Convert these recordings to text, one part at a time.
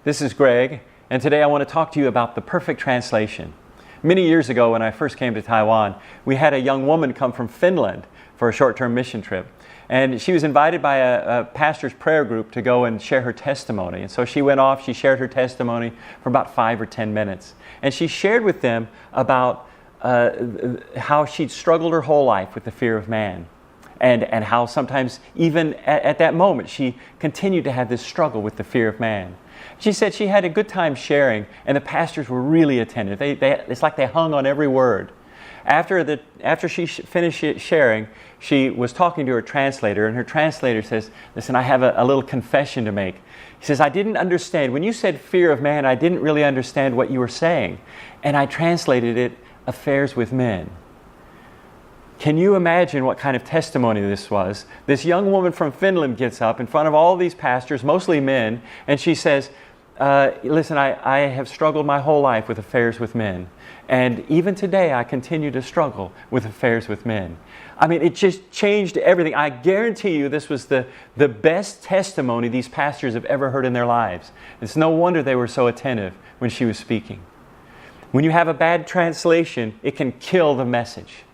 This is Greg, and today I want to talk to you about the perfect translation. Many years ago, when I first came to Taiwan, we had a young woman come from Finland for a short-term mission trip. And she was invited by a pastor's prayer group to go and share her testimony. And so she went off, she shared her testimony for about 5 or 10 minutes. And she shared with them about how she'd struggled her whole life with the fear of man. And how sometimes, even at that moment, she continued to have this struggle with the fear of man. She said she had a good time sharing, and the pastors were really attentive. It's like they hung on every word. After she finished sharing, she was talking to her translator, and her translator says, "Listen, I have a little confession to make." He says, "I didn't understand. When you said fear of man, I didn't really understand what you were saying. And I translated it, affairs with men." Can you imagine what kind of testimony this was? This young woman from Finland gets up in front of all these pastors, mostly men, and she says, "Listen, I have struggled my whole life with affairs with men. And even today, I continue to struggle with affairs with men." I mean, it just changed everything. I guarantee you this was the best testimony these pastors have ever heard in their lives. It's no wonder they were so attentive when she was speaking. When you have a bad translation, it can kill the message.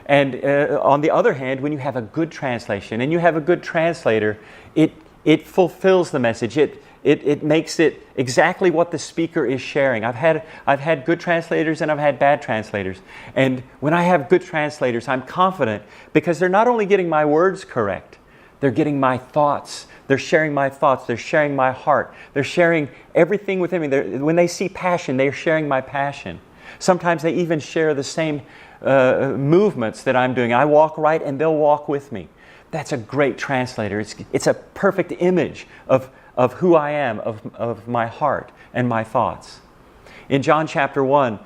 And on the other hand, when you have a good translation and you have a good translator, it fulfills the message. It makes it exactly what the speaker is sharing. I've had good translators and I've had bad translators. And when I have good translators, I'm confident because they're not only getting my words correct, they're getting my thoughts. They're sharing my thoughts. They're sharing my heart. They're sharing everything within me. When they see passion, they're sharing my passion. Sometimes they even share the same movements that I'm doing. I walk right and they'll walk with me. That's a great translator. It's a perfect image of who I am, of my heart and my thoughts. In John chapter 1,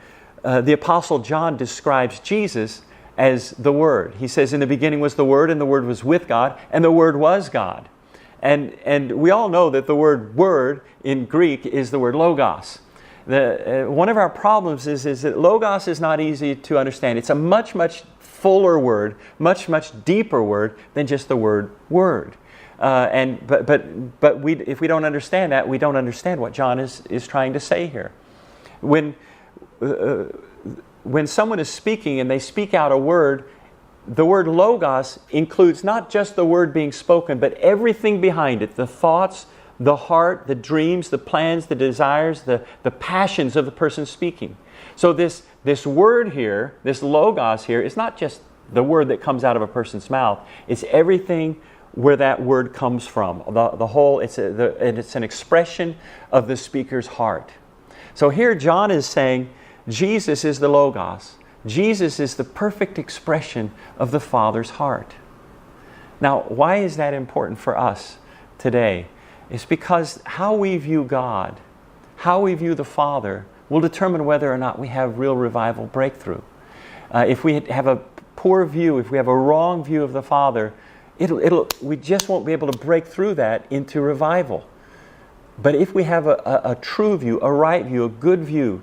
the Apostle John describes Jesus as the Word. He says, "In the beginning was the Word, and the Word was with God, and the Word was God." And we all know that the word "word" in Greek is the word logos. One of our problems is that logos is not easy to understand. It's a much, much fuller word, much, much deeper word than just the word "word." But if we don't understand that, we don't understand what John is trying to say here. When someone is speaking and they speak out a word, the word logos includes not just the word being spoken, but everything behind it, the thoughts, the heart, the dreams, the plans, the desires, the passions of the person speaking. So this word here, this logos here, is not just the word that comes out of a person's mouth. It's everything where that word comes from. The whole, it's an expression of the speaker's heart. So here John is saying Jesus is the logos. Jesus is the perfect expression of the Father's heart. Now, why is that important for us today? It's because how we view God, how we view the Father, will determine whether or not we have real revival breakthrough. If we have a poor view, if we have a wrong view of the Father, we just won't be able to break through that into revival. But if we have a true view, a right view, a good view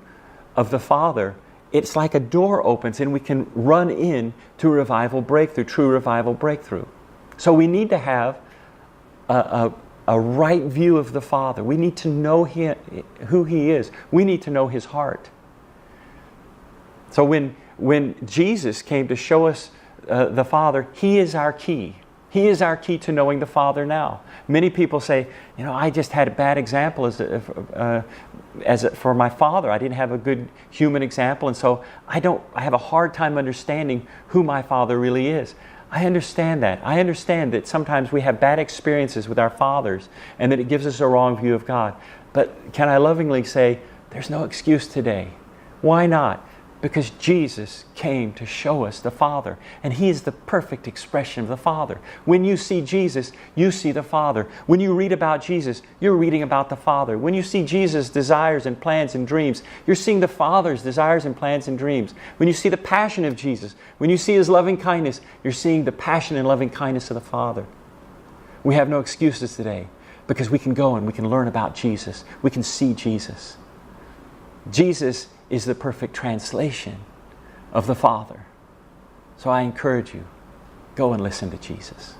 of the Father, it's like a door opens and we can run in to revival breakthrough, true revival breakthrough. So we need to have a right view of the Father. We need to know who He is. We need to know His heart. So when Jesus came to show us the Father, He is our key. He is our key to knowing the Father now. Many people say, I just had a bad example for my father. I didn't have a good human example, and so I have a hard time understanding who my Father really is. I understand that. I understand that sometimes we have bad experiences with our fathers and that it gives us a wrong view of God. But can I lovingly say, there's no excuse today. Why not? Because Jesus came to show us the Father, and He is the perfect expression of the Father. When you see Jesus, you see the Father. When you read about Jesus, you're reading about the Father. When you see Jesus' desires and plans and dreams, you're seeing the Father's desires and plans and dreams. When you see the passion of Jesus, when you see His loving kindness, you're seeing the passion and loving kindness of the Father. We have no excuses today because we can go and we can learn about Jesus. We can see Jesus. Jesus is the perfect translation of the Father. So I encourage you, go and listen to Jesus.